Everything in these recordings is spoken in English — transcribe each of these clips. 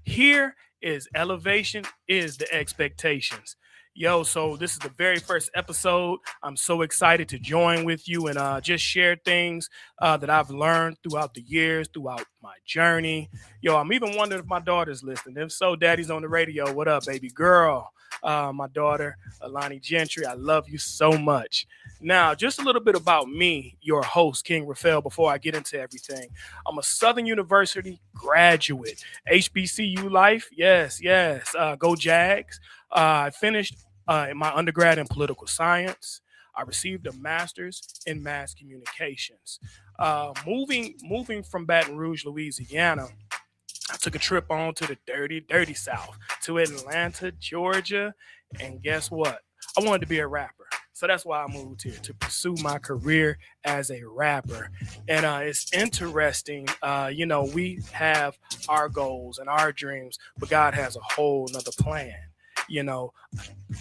Here is elevation, is the expectations. Yo, so this is the very first episode. I'm so excited to join with you and just share things that I've learned throughout the years, throughout my journey. Yo, I'm even wondering if my daughter's listening. If so, daddy's on the radio. What up, baby girl? My daughter, Alani Gentry, I love you so much. Now, just a little bit about me, your host, King Raphael, before I get into everything. I'm a Southern University graduate. HBCU life, yes, yes. Go Jags. I finished my undergrad in political science. I received a master's in mass communications. Moving from Baton Rouge, Louisiana, I took a trip on to the dirty, dirty South, to Atlanta, Georgia, and guess what? I wanted to be a rapper. So that's why I moved here to pursue my career as a rapper. And it's interesting, we have our goals and our dreams, but God has a whole nother plan. You know,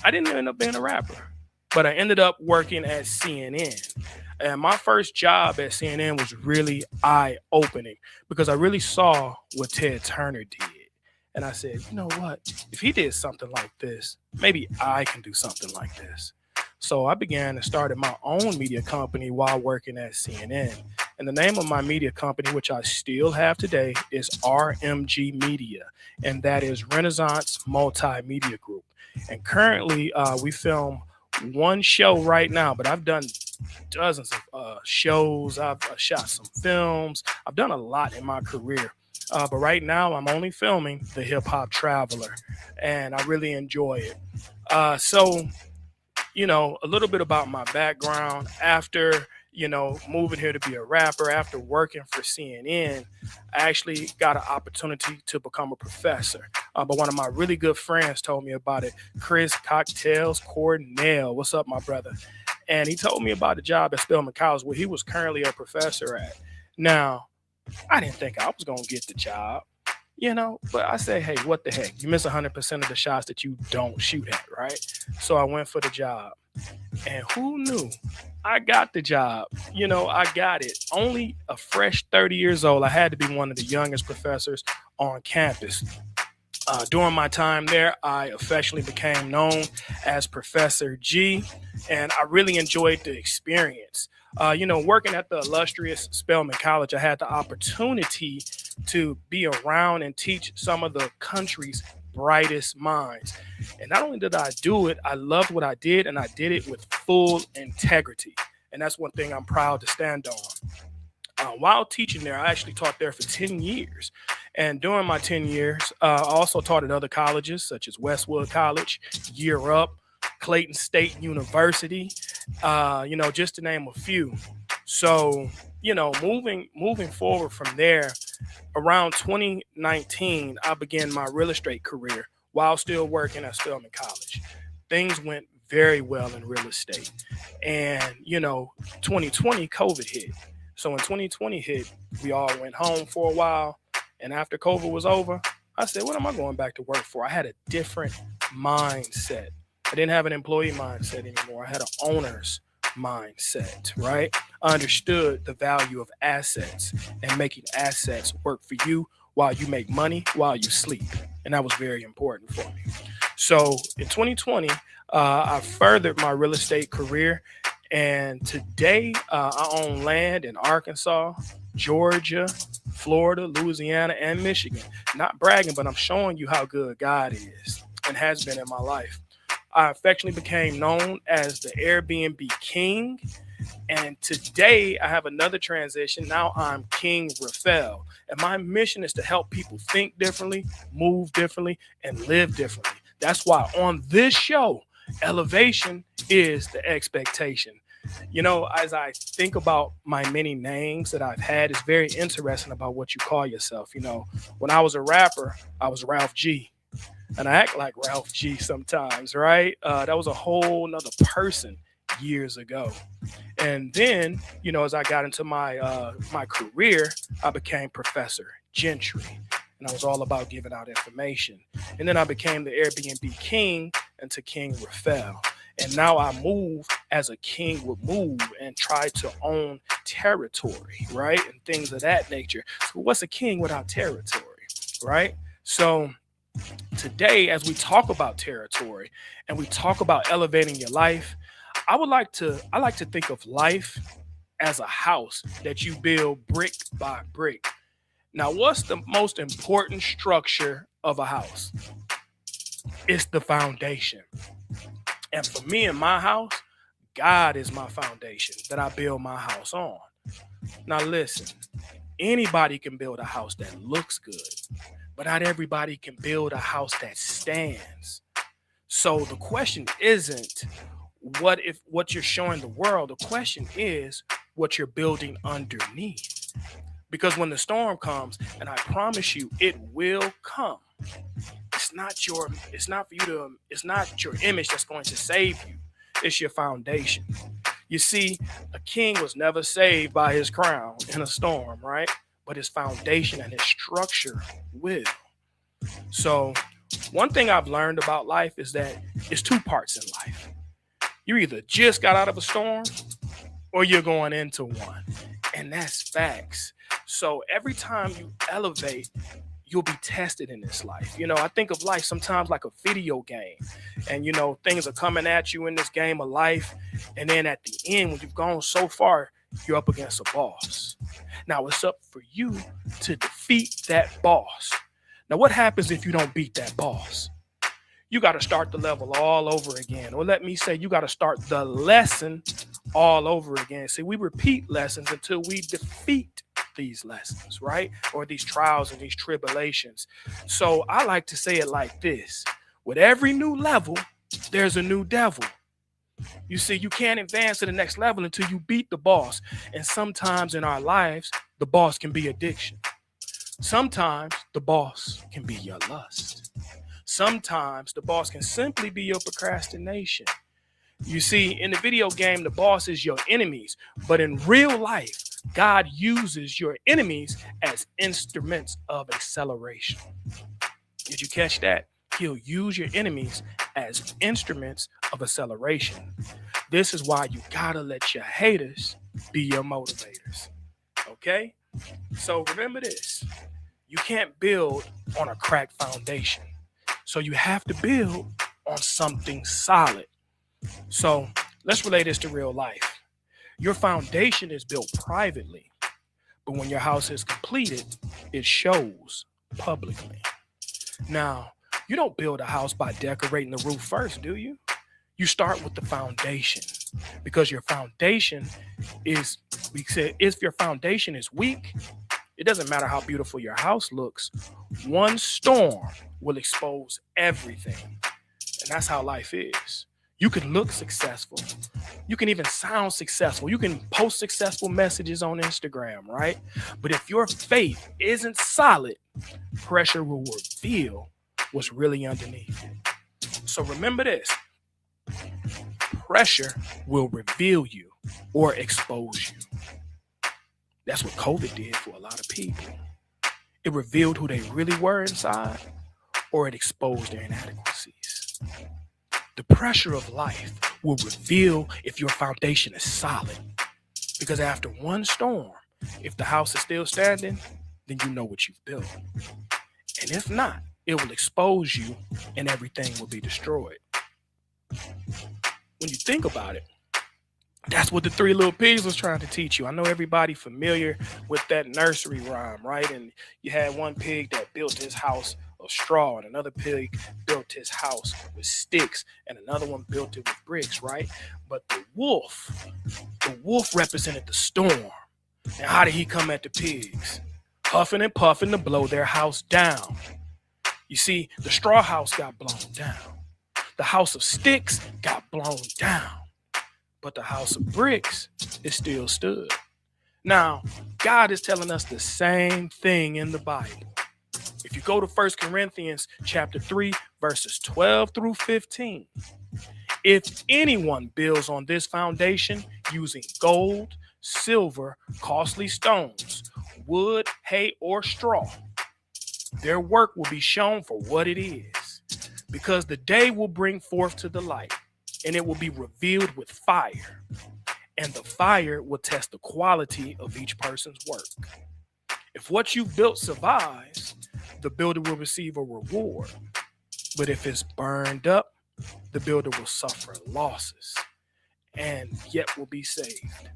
I didn't end up being a rapper, but I ended up working at CNN. And my first job at CNN was really eye opening because I really saw what Ted Turner did. And I said, you know what? If he did something like this, maybe I can do something like this. So I began and started my own media company while working at CNN. And the name of my media company, which I still have today, is RMG Media. And that is Renaissance Multimedia Group. And currently, we film one show right now, but I've done dozens of shows. I've shot some films. I've done a lot in my career. But right now, I'm only filming The Hip Hop Traveler, and I really enjoy it. A little bit about my background. After, moving here to be a rapper, after working for CNN, I actually got an opportunity to become a professor. But one of my really good friends told me about it. Chris Cocktails Cornell. What's up, my brother? And he told me about the job at Spelman College where he was currently a professor at. Now, I didn't think I was going to get the job, but I said, hey, what the heck? You miss 100% of the shots that you don't shoot at, right? So I went for the job. And who knew? I got the job. I got it. Only a fresh 30 years old. I had to be one of the youngest professors on campus. During my time there, I affectionately became known as Professor G, and I really enjoyed the experience. Working at the illustrious Spelman College, I had the opportunity to be around and teach some of the country's brightest minds. And not only did I do it, I loved what I did, and I did it with full integrity. And that's one thing I'm proud to stand on. While teaching there, I actually taught there for 10 years. And during my 10 years, I also taught at other colleges such as Westwood College, Year Up, Clayton State University, just to name a few. So, moving forward from there, around 2019, I began my real estate career while still working at Spelman College. Things went very well in real estate. And, 2020, COVID hit. So when 2020 hit, we all went home for a while. And after COVID was over, I said, what am I going back to work for? I had a different mindset. I didn't have an employee mindset anymore. I had an owner's mindset, right? I understood the value of assets and making assets work for you while you make money, while you sleep. And that was very important for me. So in 2020, I furthered my real estate career. And today, I own land in Arkansas, Georgia, Florida, Louisiana, and Michigan. Not bragging, but I'm showing you how good God is and has been in my life. I affectionately became known as the Airbnb King. And today, I have another transition. Now I'm King Raphael. And my mission is to help people think differently, move differently, and live differently. That's why on this show, elevation is the expectation. As I think about my many names that I've had, it's very interesting about what you call yourself. When I was a rapper, I was Ralph G. And I act like Ralph G sometimes, right? That was a whole nother person years ago. And then, as I got into my career, I became Professor Gentry. And I was all about giving out information. And then I became the Airbnb King into King Raphael. And now I move as a king would move and try to own territory, right? And things of that nature. So what's a king without territory, right? So today, as we talk about territory and we talk about elevating your life, I like to think of life as a house that you build brick by brick. Now, what's the most important structure of a house? It's the foundation. And for me and my house, God is my foundation that I build my house on. Now, listen, anybody can build a house that looks good, but not everybody can build a house that stands. So the question isn't what you're showing the world. The question is what you're building underneath. Because when the storm comes, and I promise you it will come, it's not your image that's going to save you. It's your foundation. You see, a king was never saved by his crown in a storm, right? But his foundation and his structure will. So one thing I've learned about life is that it's two parts in life. You either just got out of a storm or you're going into one. And that's facts. So every time you elevate, you'll be tested in this life. I think of life sometimes like a video game. And, things are coming at you in this game of life. And then at the end, when you've gone so far, you're up against a boss. Now, it's up for you to defeat that boss. Now, what happens if you don't beat that boss? You got to start the level all over again. Or let me say, you got to start the lesson all over again. See, we repeat lessons until we defeat these lessons, right? Or these trials and these tribulations. So I like to say it like this. With every new level, there's a new devil. You see, you can't advance to the next level until you beat the boss. And sometimes in our lives, the boss can be addiction. Sometimes the boss can be your lust. Sometimes the boss can simply be your procrastination. You see, in the video game, the boss is your enemies. But in real life, God uses your enemies as instruments of acceleration. Did you catch that? He'll use your enemies as instruments of acceleration. This is why you gotta let your haters be your motivators. Okay? So remember this. You can't build on a cracked foundation. So you have to build on something solid. So let's relate this to real life. Your foundation is built privately, but when your house is completed, it shows publicly. Now, you don't build a house by decorating the roof first, do you? You start with the foundation, because your foundation is, if your foundation is weak, it doesn't matter how beautiful your house looks. One storm will expose everything. And that's how life is. You can look successful. You can even sound successful. You can post successful messages on Instagram, right? But if your faith isn't solid, pressure will reveal what's really underneath it. So remember this. Pressure will reveal you or expose you. That's what COVID did for a lot of people. It revealed who they really were inside, or it exposed their inadequacies. The pressure of life will reveal if your foundation is solid. Because after one storm, if the house is still standing, then you know what you've built. And if not, it will expose you and everything will be destroyed. When you think about it, that's what the Three Little Pigs was trying to teach you. I know everybody familiar with that nursery rhyme, right? And you had one pig that built his house of straw, and another pig built his house with sticks, and another one built it with bricks, right? But the wolf represented the storm. And how did he come at the pigs? Huffing and puffing to blow their house down. You see, the straw house got blown down. The house of sticks got blown down. But the house of bricks, it still stood. Now, God is telling us the same thing in the Bible. If you go to 1 Corinthians chapter 3, verses 12 through 15, if anyone builds on this foundation using gold, silver, costly stones, wood, hay, or straw, their work will be shown for what it is, because the day will bring forth to the light, and it will be revealed with fire, and the fire will test the quality of each person's work. If what you've built survives, the builder will receive a reward. But if it's burned up, the builder will suffer losses and yet will be saved.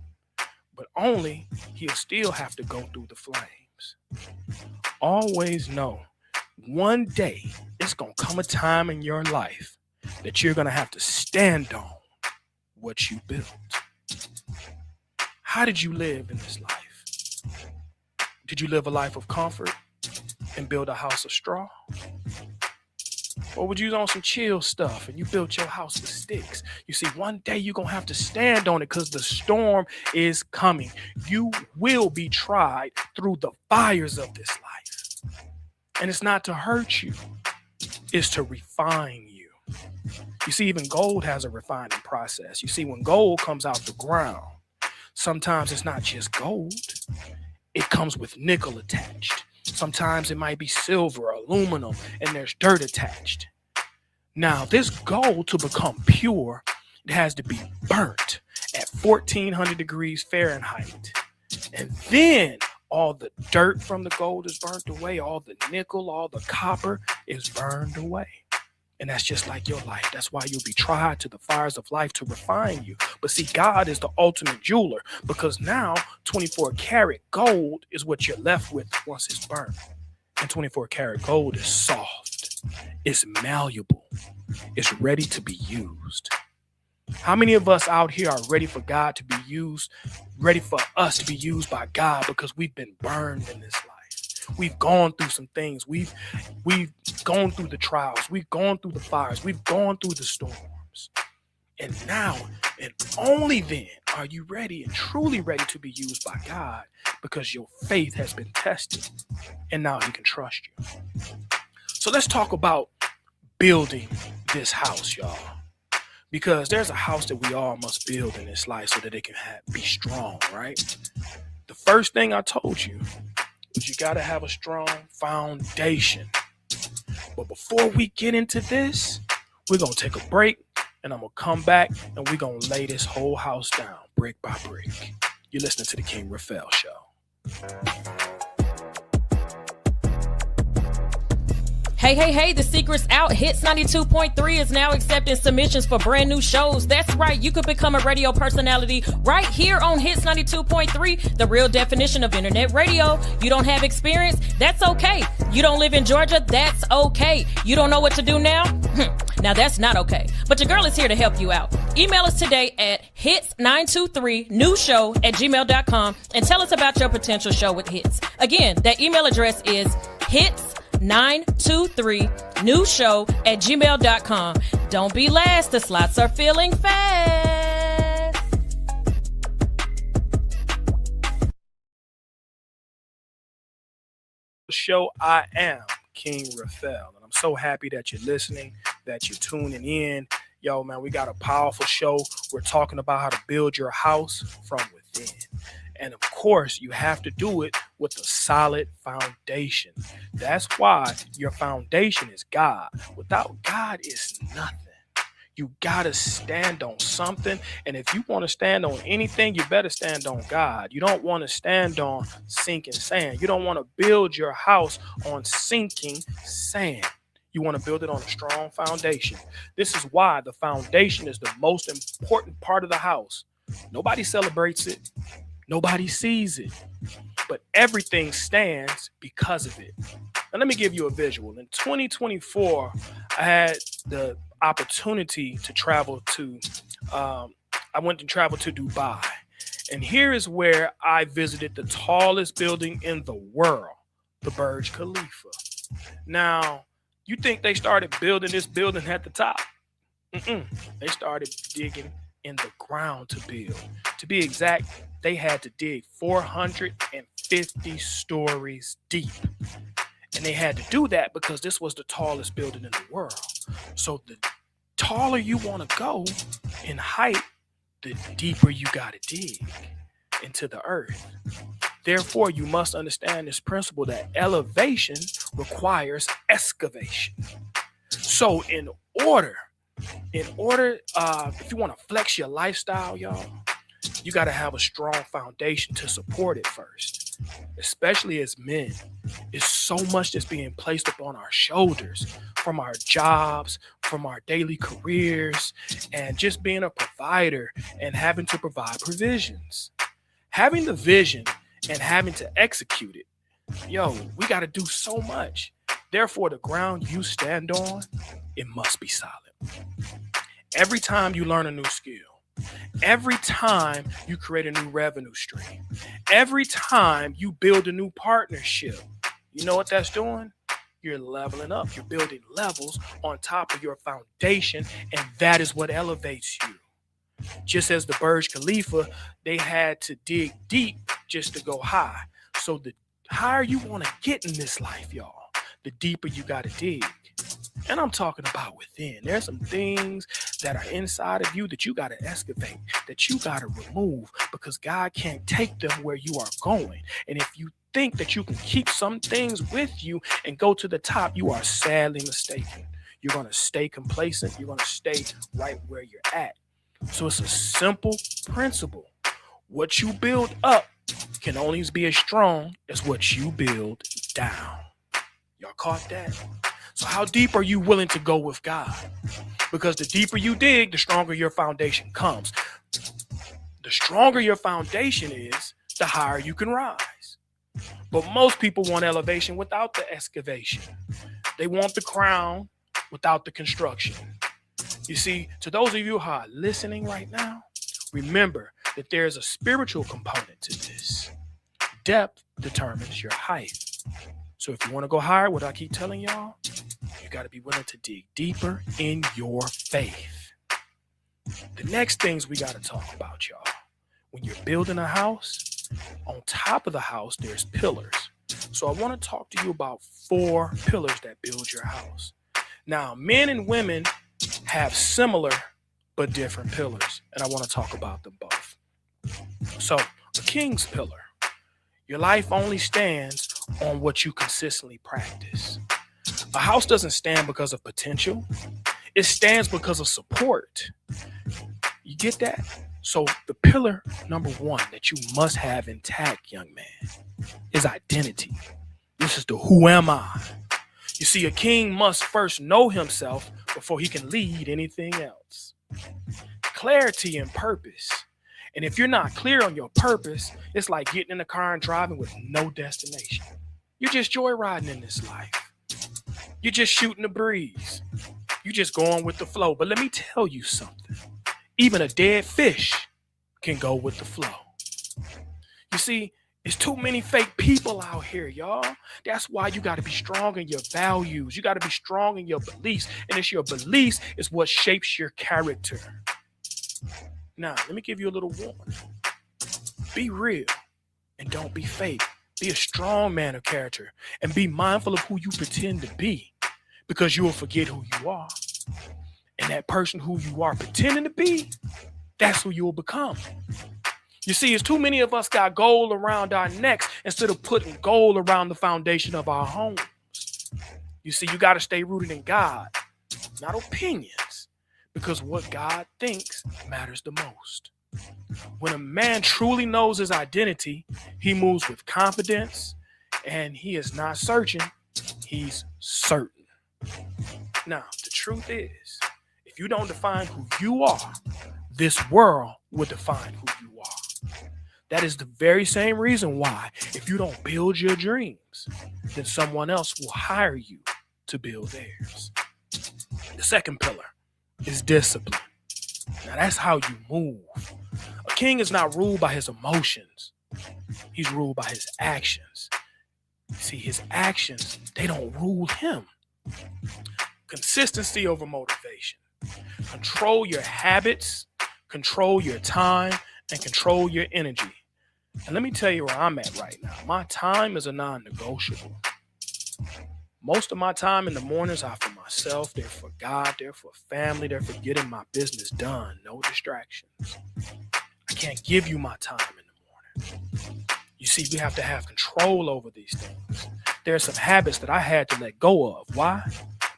But only he'll still have to go through the flames. Always know, one day it's going to come a time in your life that you're going to have to stand on what you built. How did you live in this life? Did you live a life of comfort and build a house of straw? Or would you on some chill stuff and you built your house with sticks? You see, one day you're going to have to stand on it because the storm is coming. You will be tried through the fires of this life. And it's not to hurt you. It's to refine you. You see, even gold has a refining process. You see, when gold comes out the ground, sometimes it's not just gold. It comes with nickel attached. Sometimes it might be silver, aluminum, and there's dirt attached. Now, this gold, to become pure, it has to be burnt at 1400 degrees Fahrenheit. And then all the dirt from the gold is burnt away. All the nickel, all the copper is burned away. And that's just like your life. That's why you'll be tried to the fires of life to refine you. But see, God is the ultimate jeweler, because now 24 karat gold is what you're left with once it's burnt. And 24 karat gold is soft. It's malleable. It's ready to be used. How many of us out here are ready for God to be used, ready for us to be used by God, because we've been burned in this life? We've gone through some things. We've gone through the trials. We've gone through the fires. We've gone through the storms. And now, and only then, are you ready and truly ready to be used by God, because your faith has been tested and now he can trust you. So let's talk about building this house, y'all. Because there's a house that we all must build in this life so that it can be strong, right? The first thing I told you, you got to have a strong foundation. But before we get into this, we're going to take a break, and I'm going to come back and we're going to lay this whole house down brick by brick. You're listening to the King Raphael Show. Hey, the secret's out. Hits 92.3 is now accepting submissions for brand new shows. That's right. You could become a radio personality right here on Hits 92.3, the real definition of internet radio. You don't have experience? That's okay. You don't live in Georgia? That's okay. You don't know what to do now? Now that's not okay. But your girl is here to help you out. Email us today at hits923newshow@gmail.com and tell us about your potential show with Hits. Again, that email address is hits923newshow@gmail.com. Don't be last. The slots are filling fast. Show, I am King Raphael, and I'm so happy that you're listening, that you're tuning in. Yo, man, we got a powerful show. We're talking about how to build your house from within. And of course, you have to do it with a solid foundation. That's why your foundation is God. Without God, it's nothing. You got to stand on something. And if you want to stand on anything, you better stand on God. You don't want to stand on sinking sand. You don't want to build your house on sinking sand. You want to build it on a strong foundation. This is why the foundation is the most important part of the house. Nobody celebrates it. Nobody sees it, but everything stands because of it. Now, let me give you a visual. In 2024, I had the opportunity to travel to, I went to travel to Dubai. And here is where I visited the tallest building in the world, the Burj Khalifa. Now, you think they started building this building at the top? They started digging in the ground to build. To be exact, they had to dig 450 stories deep. And they had to do that because this was the tallest building in the world. So the taller you want to go in height, the deeper you got to dig into the earth. Therefore, you must understand this principle that elevation requires excavation. So in order, if you want to flex your lifestyle, y'all, you got to have a strong foundation to support it first. especially as men, is so much that's being placed upon our shoulders from our jobs, from our daily careers, and just being a provider and having to provide provisions. Having the vision and having to execute it, we got to do so much. Therefore, the ground you stand on, it must be solid. Every time you learn a new skill, every time you create a new revenue stream, every time you build a new partnership, you know what that's doing? You're leveling up. You're building levels on top of your foundation, and that is what elevates you. Just as the Burj Khalifa, they had to dig deep just to go high. So the higher you want to get in this life, y'all, the deeper you got to dig. And I'm talking about within. There's some things that are inside of you that you got to excavate, that you got to remove, because God can't take them where you are going. And if you think that you can keep some things with you and go to the top, you are sadly mistaken. You're going to stay complacent. You're going to stay right where you're at. So it's a simple principle. What you build up can only be as strong as what you build down. Y'all caught that? So how deep are you willing to go with God? Because the deeper you dig, the stronger your foundation comes. The stronger your foundation is, the higher you can rise. But most people want elevation without the excavation. They want the crown without the construction. You see, to those of you who are listening right now, remember that there's a spiritual component to this. Depth determines your height. So if you want to go higher, what I keep telling y'all, you got to be willing to dig deeper in your faith. The next things we got to talk about, y'all. When you're building a house, on top of the house, there's pillars. So I want to talk to you about 4 pillars that build your house. Now, men and women have similar but different pillars, and I want to talk about them both. So, a king's pillar. Your life only stands on what you consistently practice. A house doesn't stand because of potential. It stands because of support. You get that? So the pillar number 1 that you must have intact, young man, is identity. This is the who am I? You see, a king must first know himself before he can lead anything else. Clarity and purpose. And if you're not clear on your purpose, it's like getting in a car and driving with no destination. You're just joyriding in this life. You're just shooting the breeze. You're just going with the flow. But let me tell you something. Even a dead fish can go with the flow. You see, there's too many fake people out here, y'all. That's why you got to be strong in your values. You got to be strong in your beliefs. And it's your beliefs is what shapes your character. Now, let me give you a little warning. Be real and don't be fake. Be a strong man of character and be mindful of who you pretend to be, because you will forget who you are. And that person who you are pretending to be, that's who you will become. You see, it's too many of us got gold around our necks instead of putting gold around the foundation of our homes. You see, you got to stay rooted in God, not opinions, because what God thinks matters the most. When a man truly knows his identity, he moves with confidence, and he is not searching, he's certain. Now, the truth is, if you don't define who you are, this world will define who you are. That is the very same reason why, if you don't build your dreams, then someone else will hire you to build theirs. The second pillar is discipline. Now, that's how you move. A king is not ruled by his emotions. He's ruled by his actions. See, his actions, they don't rule him. Consistency over motivation. Control your habits, control your time, and control your energy. And let me tell you where I'm at right now. My time is a non-negotiable. Most of my time in the mornings are for myself. They're for God. They're for family. They're for getting my business done. No distractions. I can't give you my time in the morning. You see, we have to have control over these things. There are some habits that I had to let go of. Why?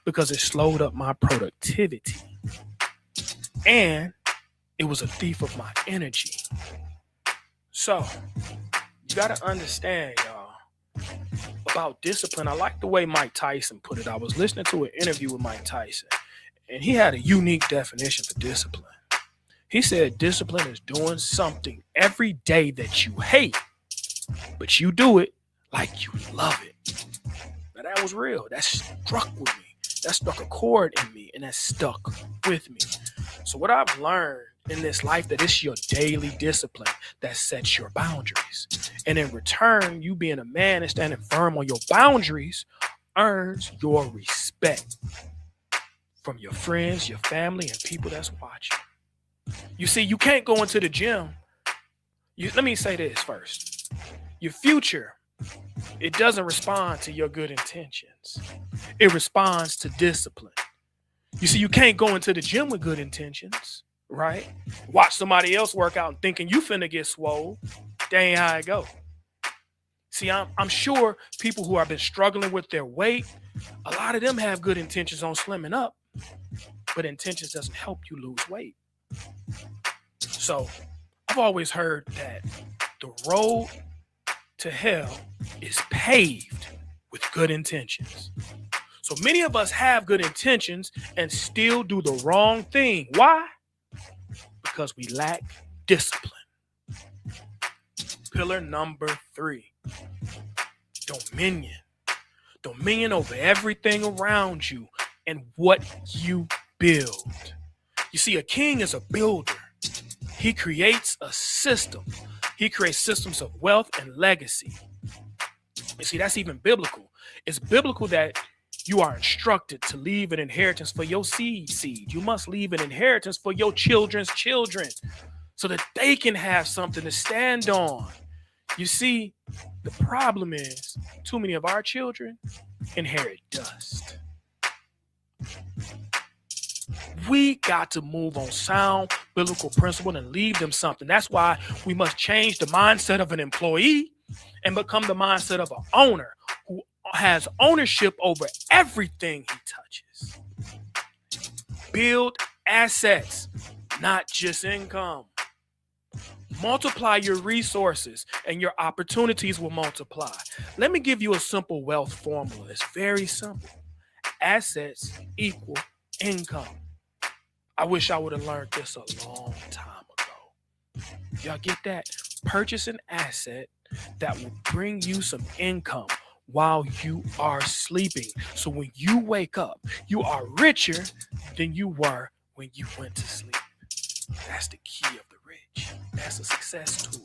Because it slowed up my productivity. And it was a thief of my energy. So, You got to understand, y'all, about discipline. I like the way Mike Tyson put it. I was listening to an interview with Mike Tyson, and he had a unique definition for discipline. He said discipline is doing something every day that you hate, but you do it like you love it. Now that was real. That struck with me. That struck a chord in me, and that stuck with me. So what I've learned in this life, that it's your daily discipline that sets your boundaries. And in return, you being a man and standing firm on your boundaries earns your respect from your friends, your family, and people that's watching. You see, you can't go into the gym. Let me say this first. Your future, it doesn't respond to your good intentions. It responds to discipline. You see, you can't go into the gym with good intentions, right? Watch somebody else work out and thinking you finna get swole. That ain't how it go. See, I'm sure people who have been struggling with their weight, a lot of them have good intentions on slimming up, but intentions doesn't help you lose weight. So I've always heard that the road to hell is paved with good intentions. So many of us have good intentions and still do the wrong thing. Why? Because we lack discipline. Pillar number 3, dominion. Dominion over everything around you and what you build. You see, a king is a builder. He creates a system. He creates systems of wealth and legacy. You see, that's even biblical. It's biblical that you are instructed to leave an inheritance for your seed. You must leave an inheritance for your children's children so that they can have something to stand on. You see, the problem is too many of our children inherit dust. We got to move on sound biblical principle and leave them something. That's why we must change the mindset of an employee and become the mindset of an owner who has ownership over everything he touches. Build assets, not just income. Multiply your resources and your opportunities will multiply. Let me give you a simple wealth formula. It's very simple. Assets equal income. I wish I would have learned this a long time ago. Y'all get that? Purchase an asset that will bring you some income while you are sleeping. So when you wake up, you are richer than you were when you went to sleep. That's the key of the rich. That's a success tool.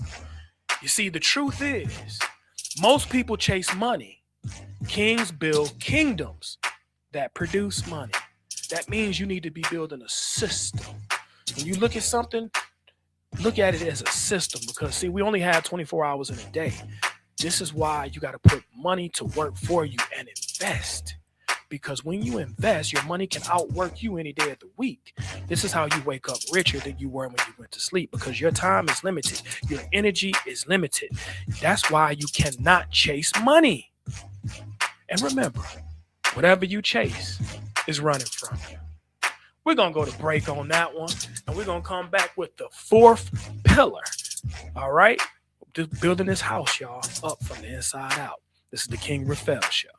You see, the truth is, most people chase money. Kings build kingdoms that produce money. That means you need to be building a system. When you look at something, look at it as a system, because see, we only have 24 hours in a day. This is why you got to put money to work for you and invest. Because when you invest, your money can outwork you any day of the week. This is how you wake up richer than you were when you went to sleep, because your time is limited. Your energy is limited. That's why you cannot chase money. And remember, whatever you chase is running from you. We're going to go to break on that one, and we're going to come back with the 4th pillar. All right? Just building this house, y'all, up from the inside out. This is the King Raphael Show.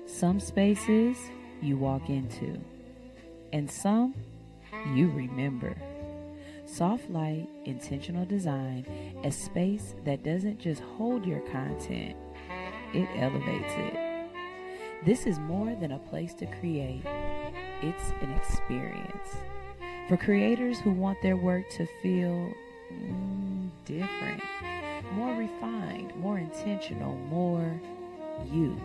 Some spaces you walk into, and some you remember. Soft light, intentional design, a space that doesn't just hold your content, it elevates it. This is more than a place to create. It's an experience. For creators who want their work to feel different, more refined, more intentional, more you.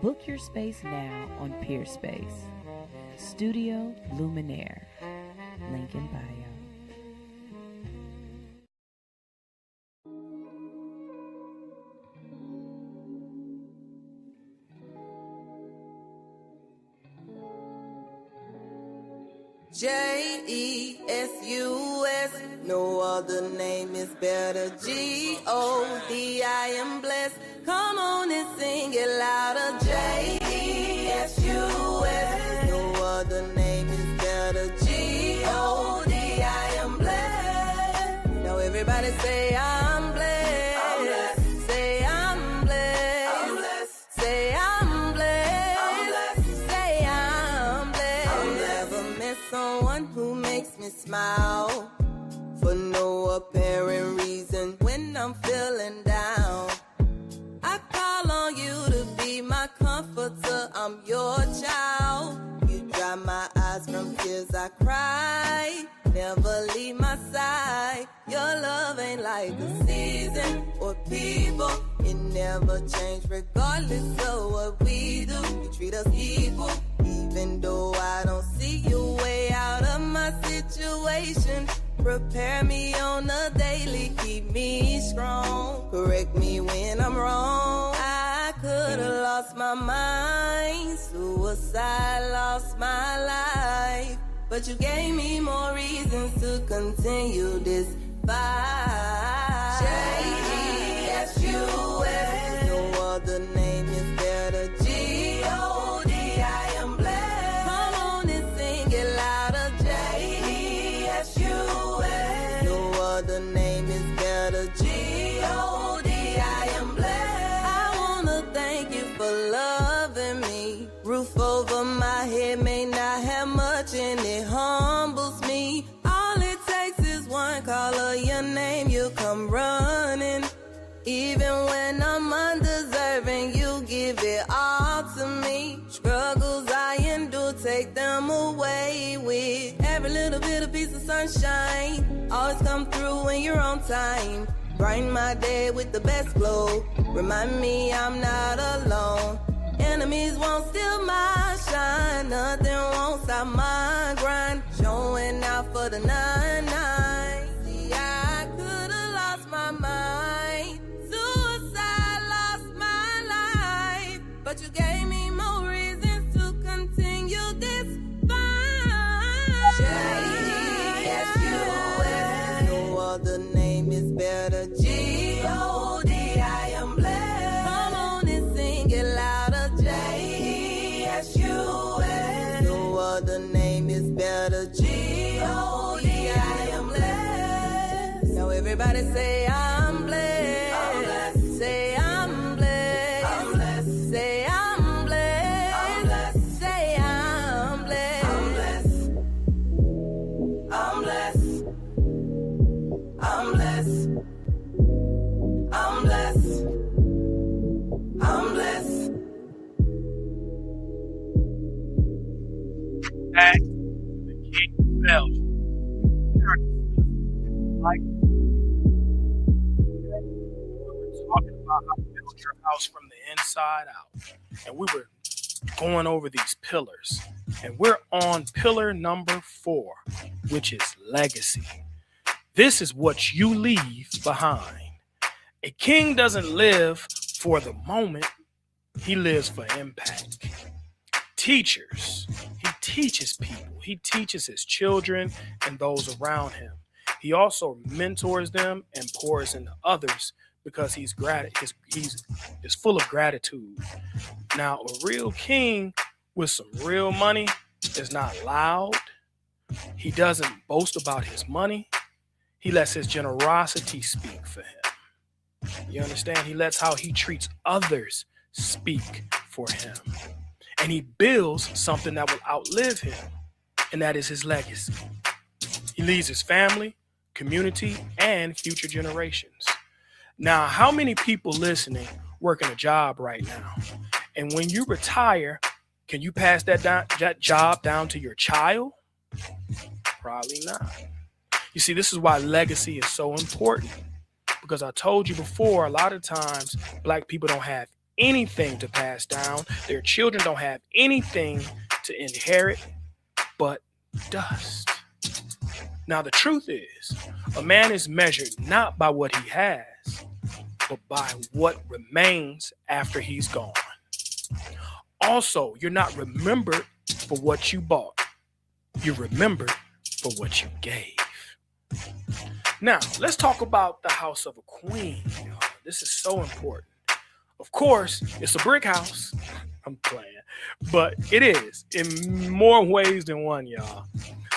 Book your space now on Peerspace. Studio Luminaire. Link in bio. J-E-S-U-S, no other name is better. G-O-D, I am blessed. Come on and sing it louder. J-E-S-U-S, no other name is better. G-O-D, I am blessed. Now everybody me smile for no apparent reason. When I'm feeling down, I call on you to be my comforter. I'm your child. You dry my eyes from tears I cry. Never leave my side. Your love ain't like a season or people. It never change regardless of what we do. You treat us equal, even though I don't see your way out of my situation. Prepare me on a daily, keep me strong. Correct me when I'm wrong. I could've lost my mind, suicide, lost my life. But you gave me more reasons to continue this fight. J-E-S-U-S, no other name is better. G-O-D, I am blessed. Come on and sing it louder. J-E-S-U-S, no other name is better. G-O-D, I am blessed. I wanna thank you for loving me. Roof over my head may not have much and it humbles me. All it takes is one call of your name, you come running. Even when I'm undeserving, you give it all to me. Struggles I endure, take them away with every little bit of piece of sunshine. Always come through when you're on time. Brighten my day with the best glow. Remind me I'm not alone. Enemies won't steal my shine. Nothing won't stop my grind. Showing out for the 9-9. See, I could've lost my mind. Suicide, lost my life. But you gave me more reasons to continue this fight. J-E-S-U-S, no other name is better. G-O-D, I am blessed. Come on and sing it louder. J-E-S-U-S, no other name is better. G-O-D, I am blessed. Now everybody say I'm blessed. I'm blessed. Say I'm blessed. I'm blessed. Say I'm blessed. I'm blessed. Say I'm blessed. I'm blessed. I'm blessed. I'm blessed. I'm blessed. I'm blessed. Back to the King Raphael Show. Like, we were talking about how to build your house from the inside out, and we were going over these pillars, and we're on pillar number 4, which is legacy. This is what you leave behind. A king doesn't live for the moment, he lives for impact. Teachers, he teaches people, he teaches his children and those around him. He also mentors them and pours into others because he's full of gratitude. Now, a real king with some real money is not loud. He doesn't boast about his money. He lets his generosity speak for him. You understand? He lets how he treats others speak for him. And he builds something that will outlive him, and that is his legacy. He leaves his family, community, and future generations. Now, how many people listening working a job right now? And when you retire, can you pass that job down to your child? Probably not. You see, this is why legacy is so important. Because I told you before, a lot of times Black people don't have anything to pass down. Their children don't have anything to inherit but dust. Now, the truth is, a man is measured not by what he has, but by what remains after he's gone. Also, you're not remembered for what you bought. You're remembered for what you gave. Now, let's talk about the house of a queen. This is so important. Of course, it's a brick house. I'm playing. But it is in more ways than one, y'all.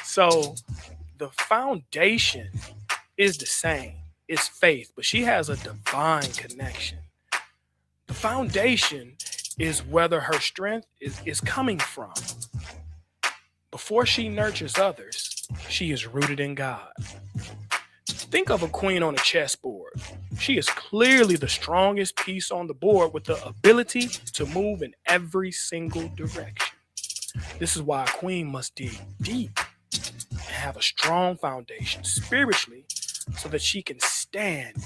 So the foundation is the same. It's faith, but she has a divine connection. The foundation is whether her strength is coming from. Before she nurtures others, She is rooted in God. Think of a queen on a chessboard. She is clearly the strongest piece on the board with the ability to move in every single direction. This is why a queen must dig deep and have a strong foundation spiritually so that she can stand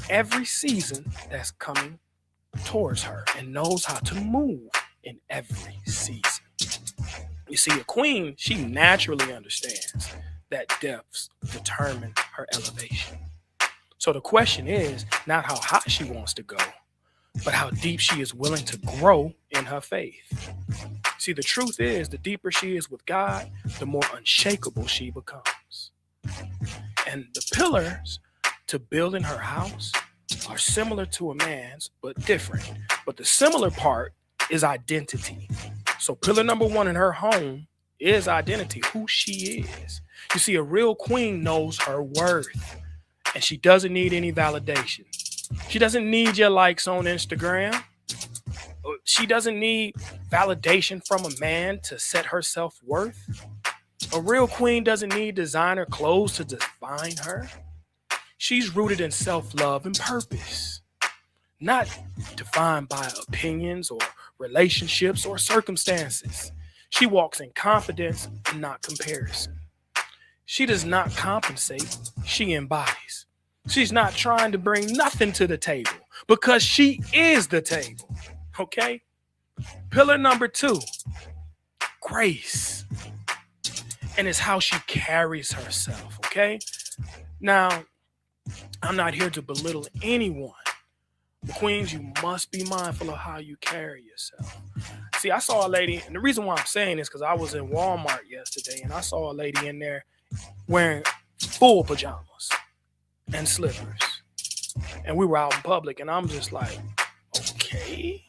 every season that's coming towards her and knows how to move in every season. You see, a queen, she naturally understands that depths determine her elevation. So the question is not how high she wants to go, but how deep she is willing to grow in her faith. See, the truth is, the deeper she is with God, the more unshakable she becomes. And the pillars to building her house are similar to a man's, but different. But the similar part is identity. So pillar number one in her home is identity, who she is. You see, a real queen knows her worth, and she doesn't need any validation. She doesn't need your likes on Instagram. She doesn't need validation from a man to set her self-worth. A real queen doesn't need designer clothes to define her. She's rooted in self-love and purpose, not defined by opinions or relationships or circumstances. She walks in confidence and not comparison. She does not compensate, she embodies. She's not trying to bring nothing to the table because she is the table, okay? Pillar number two, grace. And it's how she carries herself, okay? Now, I'm not here to belittle anyone. But queens, you must be mindful of how you carry yourself. See, I saw a lady, and the reason why I'm saying this is because I was in Walmart yesterday, and I saw a lady in there wearing full pajamas and slippers. And we were out in public, and I'm just like, okay,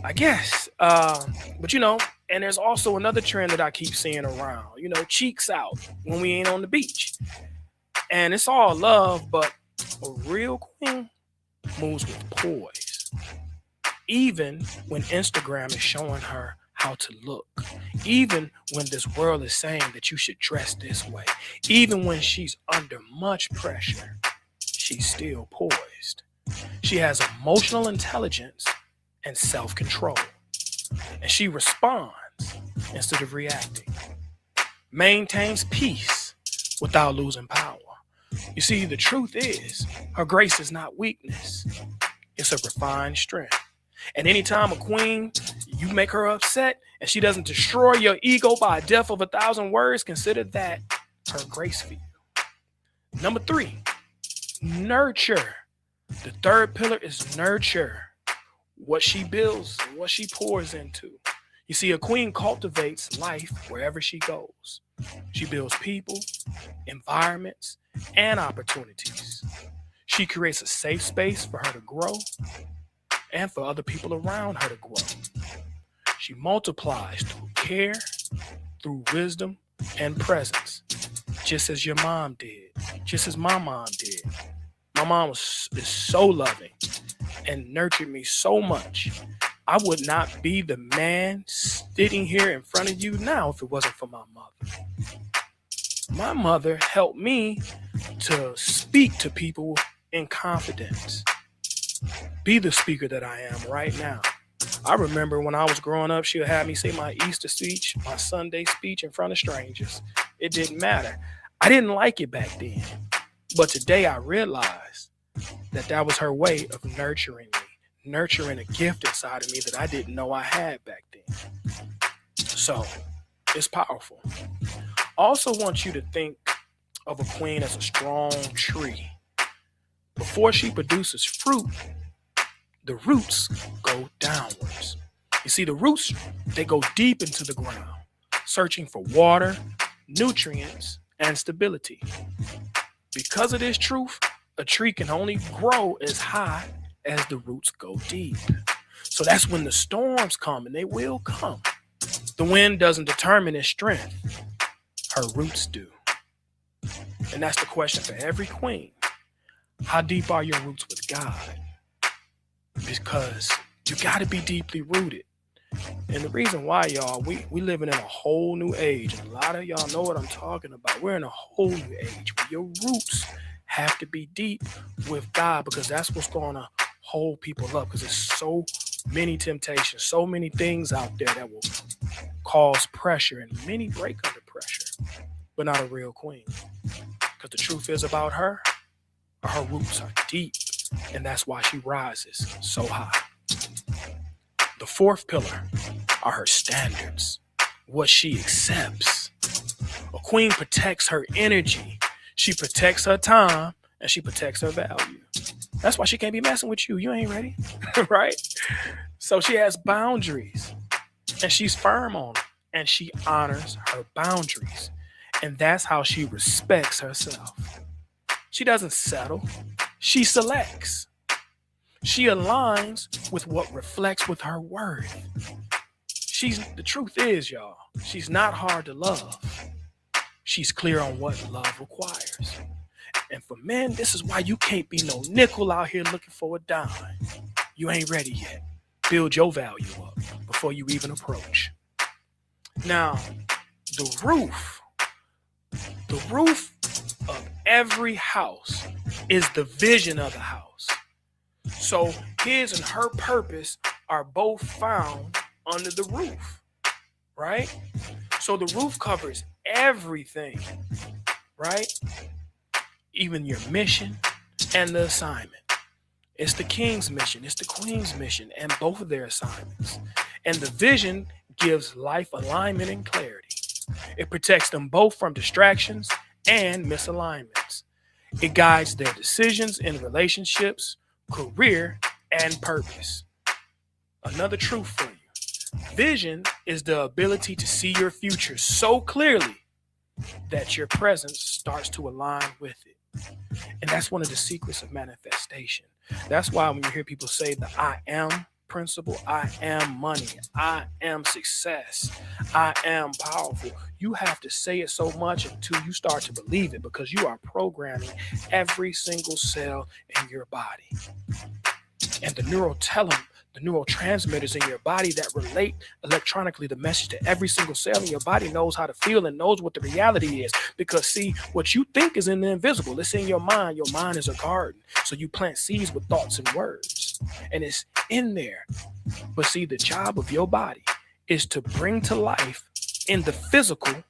I guess. But, you know, and there's also another trend that I keep seeing around, you know, cheeks out when we ain't on the beach. And it's all love, but a real queen moves with poise. Even when Instagram is showing her how to look, even when this world is saying that you should dress this way, even when she's under much pressure, she's still poised. She has emotional intelligence and self-control, and she responds instead of reacting, maintains peace without losing power. You see, the truth is, her grace is not weakness. It's a refined strength. And anytime a queen, you make her upset and she doesn't destroy your ego by a death of 1,000 words, consider that her grace for you. Number three, nurture. The third pillar is nurture. What she builds, what she pours into. You see, a queen cultivates life wherever she goes. She builds people, environments, and opportunities. She creates a safe space for her to grow and for other people around her to grow. She multiplies through care, through wisdom, and presence, just as your mom did, just as my mom did. My mom is so loving and nurtured me so much. I would not be the man sitting here in front of you now if it wasn't for my mother. My mother helped me to speak to people in confidence. Be the speaker that I am right now. I remember when I was growing up, she would have me say my Easter speech, my Sunday speech in front of strangers. It didn't matter. I didn't like it back then. But today I realized that that was her way of nurturing me, nurturing a gift inside of me that I didn't know I had back then. So it's powerful. I also want you to think of a queen as a strong tree. Before she produces fruit, the roots go downwards. You see, the roots, they go deep into the ground, searching for water, nutrients, and stability. Because of this truth, a tree can only grow as high as the roots go deep. So that's when the storms come, and they will come. The wind doesn't determine its strength. Her roots do. And that's the question for every queen. How deep are your roots with God? Because you got to be deeply rooted. And the reason why, y'all, we living in a whole new age. And a lot of y'all know what I'm talking about. We're in a whole new age where your roots have to be deep with God, because that's what's going to hold people up, because there's so many temptations, so many things out there that will cause pressure, and many break under pressure, but not a real queen. Because the truth is about her roots are deep, and that's why she rises so high. The fourth pillar are her standards, what she accepts. A queen protects her energy, she protects her time, and she protects her value. That's why she can't be messing with you. You ain't ready, right? So she has boundaries, and she's firm on them, and she honors her boundaries. And that's how she respects herself. She doesn't settle, she selects. She aligns with what reflects with her worth. The truth is, y'all, she's not hard to love. She's clear on what love requires. And for men, this is why you can't be no nickel out here looking for a dime. You ain't ready yet. Build your value up before you even approach. Now, the roof of every house is the vision of the house. So his and her purpose are both found under the roof, right? So the roof covers everything, right? Even your mission and the assignment. It's the king's mission, it's the queen's mission, and both of their assignments. And the vision gives life alignment and clarity. It protects them both from distractions and misalignments. It guides their decisions in relationships, career, and purpose. Another truth for you. Vision is the ability to see your future so clearly that your presence starts to align with it. And that's one of the secrets of manifestation. That's why when you hear people say the I am principle, I am money, I am success, I am powerful, you have to say it so much until you start to believe it, because you are programming every single cell in your body. And the neurotransmitters in your body that relate electronically the message to every single cell in your body knows how to feel and knows what the reality is. Because see, what you think is in the invisible. It's in your mind. Your mind is a garden. So you plant seeds with thoughts and words, and it's in there. But see, the job of your body is to bring to life in the physical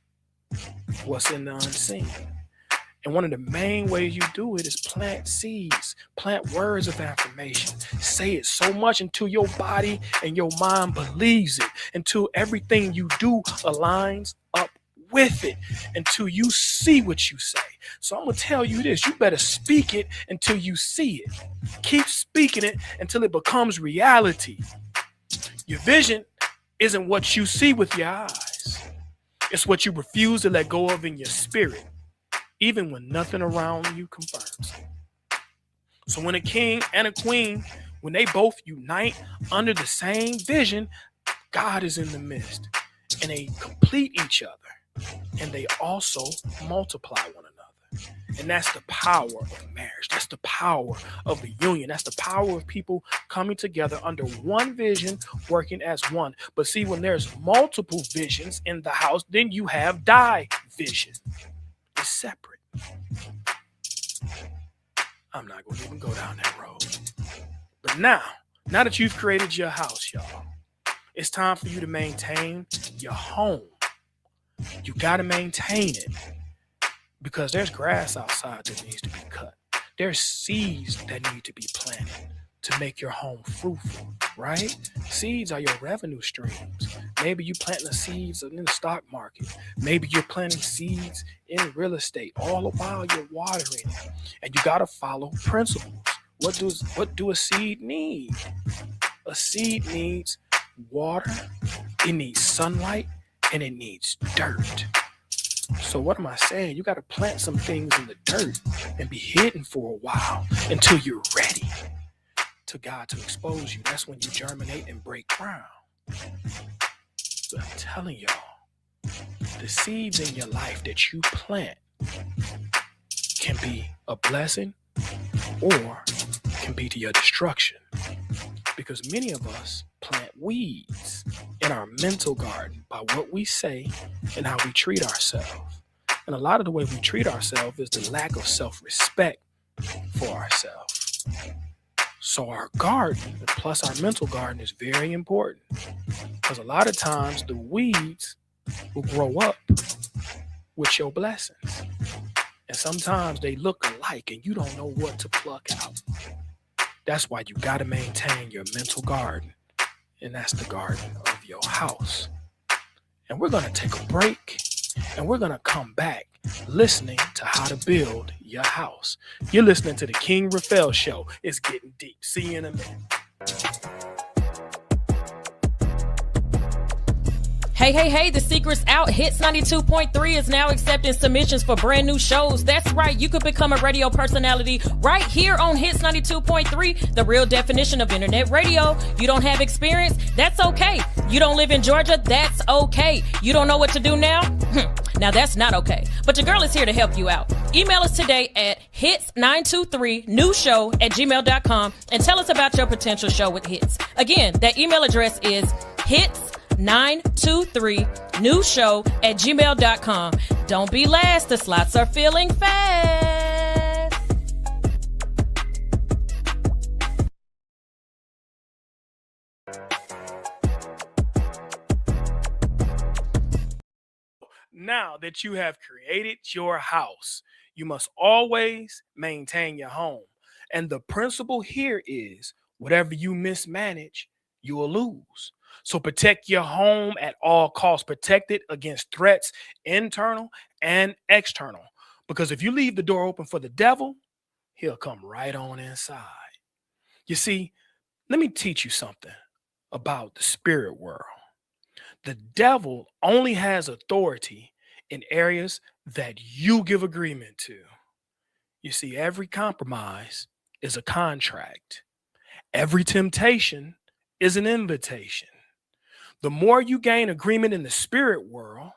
what's in the unseen. And one of the main ways you do it is plant seeds, plant words of affirmation. Say it so much until your body and your mind believes it, until everything you do aligns up with it, until you see what you say. So I'm going to tell you this, you better speak it until you see it. Keep speaking it until it becomes reality. Your vision isn't what you see with your eyes. It's what you refuse to let go of in your spirit, even when nothing around you confirms it. So when a king and a queen, when they both unite under the same vision, God is in the midst, and they complete each other, and they also multiply one another. And that's the power of marriage. That's the power of the union. That's the power of people coming together under one vision, working as one. But see, when there's multiple visions in the house, then you have division. It's separate. I'm not going to even go down that road. But now that you've created your house, y'all, it's time for you to maintain your home. You got to maintain it, because there's grass outside that needs to be cut. There's seeds that need to be planted to make your home fruitful, right? Seeds are your revenue streams. Maybe you're planting the seeds in the stock market. Maybe you're planting seeds in real estate. All the while you're watering it. And you got to follow principles. What do a seed need? A seed needs water, it needs sunlight, and it needs dirt. So what am I saying? You got to plant some things in the dirt and be hidden for a while until you're ready to God to expose you. That's when you germinate and break ground. But I'm telling y'all, the seeds in your life that you plant can be a blessing or can be to your destruction. Because many of us plant weeds. and our mental garden by what we say and how we treat ourselves. And a lot of the way we treat ourselves is the lack of self-respect for ourselves. So our garden, plus our mental garden, is very important, because a lot of times the weeds will grow up with your blessings. And sometimes they look alike and you don't know what to pluck out. That's why you got to maintain your mental garden. And that's the garden of your house. And we're going to take a break, and we're going to come back listening to how to build your house. You're listening to the King Raphael Show. It's getting deep. See you in a minute. Hey, the secret's out. Hits 92.3 is now accepting submissions for brand new shows. That's right, you could become a radio personality right here on Hits 92.3, the real definition of internet radio. You don't have experience? That's okay. You don't live in Georgia? That's okay. You don't know what to do now? Now that's not okay. But your girl is here to help you out. Email us today at hits923newshow@gmail.com and tell us about your potential show with Hits. Again, that email address is hits923newshow@gmail.com. Don't be last. The slots are filling fast. Now that you have created your house, you must always maintain your home. And the principle here is whatever you mismanage, you will lose. So protect your home at all costs. Protect it against threats, internal and external. Because if you leave the door open for the devil, he'll come right on inside. You see, let me teach you something about the spirit world. The devil only has authority in areas that you give agreement to. You see, every compromise is a contract. Every temptation is an invitation. The more you gain agreement in the spirit world,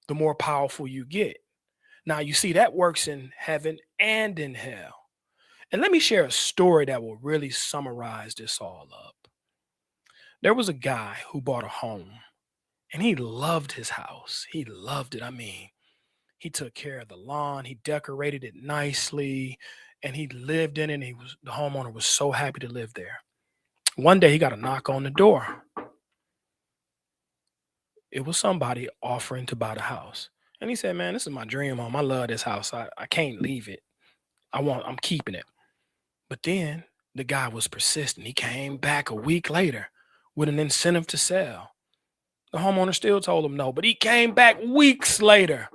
the more powerful you get. Now, you see, that works in heaven and in hell. And let me share a story that will really summarize this all up. There was a guy who bought a home, and he loved his house. He loved it. I mean, he took care of the lawn. He decorated it nicely, and he lived in it. And the homeowner was so happy to live there. One day, he got a knock on the door. It was somebody offering to buy the house. And he said, man, this is my dream home. I love this house. I can't leave it. I'm keeping it. But then the guy was persistent. He came back a week later with an incentive to sell. The homeowner still told him no, but he came back weeks later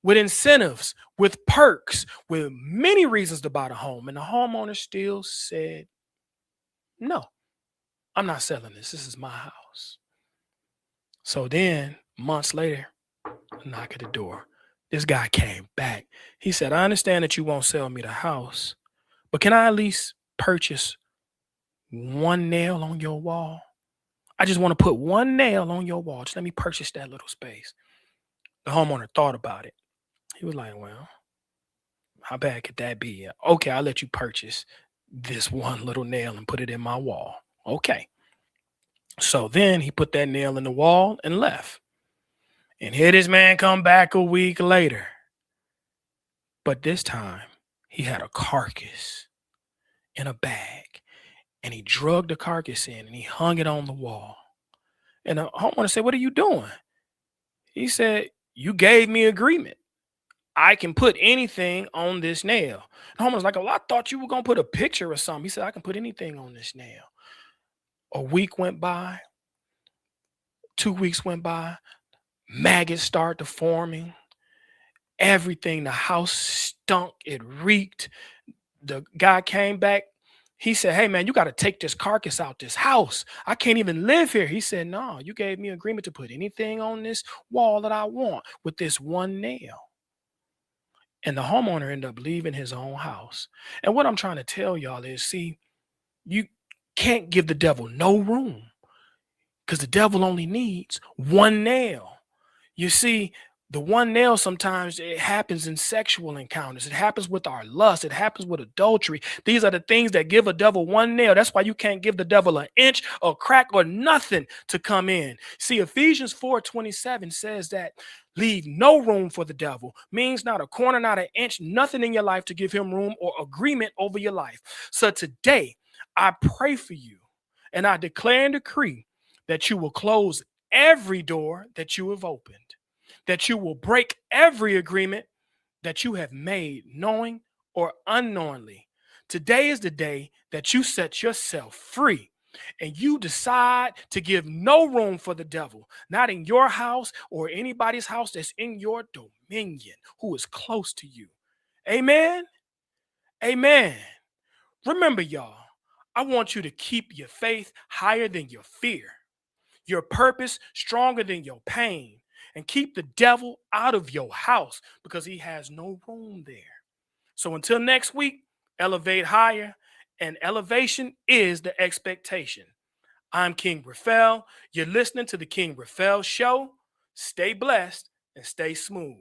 with incentives, with perks, with many reasons to buy the home. And the homeowner still said, no, I'm not selling this. This is my house. So then, months later, a knock at the door. This guy came back. He said, I understand that you won't sell me the house, but can I at least purchase one nail on your wall? I just want to put one nail on your wall. Just let me purchase that little space. The homeowner thought about it. He was like, well, how bad could that be? Okay, I'll let you purchase this one little nail and put it in my wall. Okay. So then he put that nail in the wall and left. And here this man come back a week later. But this time he had a carcass in a bag, and he drugged the carcass in and he hung it on the wall. And the homeowner said, what are you doing? He said, you gave me agreement. I can put anything on this nail. The homeowner's like, well, I thought you were going to put a picture or something. He said, I can put anything on this nail. A week went by. 2 weeks went by. Maggots started forming. Everything, the house stunk. It reeked. The guy came back. He said, hey, man, you got to take this carcass out this house. I can't even live here. He said, no, you gave me agreement to put anything on this wall that I want with this one nail. And the homeowner ended up leaving his own house. And what I'm trying to tell y'all is, see, you can't give the devil no room, because the devil only needs one nail. You see, The one nail, sometimes it happens in sexual encounters. It happens with our lust. It happens with adultery. These are the things that give a devil one nail. That's why you can't give the devil an inch or crack or nothing to come in. See, Ephesians 4:27 says that leave no room for the devil. Means not a corner, not an inch, nothing in your life to give him room or agreement over your life. So today, I pray for you and I declare and decree that you will close every door that you have opened, that you will break every agreement that you have made, knowing or unknowingly. Today is the day that you set yourself free and you decide to give no room for the devil, not in your house or anybody's house that's in your dominion, who is close to you. Amen. Amen. Remember, y'all, I want you to keep your faith higher than your fear, your purpose stronger than your pain, and keep the devil out of your house because he has no room there. So until next week, elevate higher, and elevation is the expectation. I'm King Raphael. You're listening to the King Raphael Show. Stay blessed and stay smooth.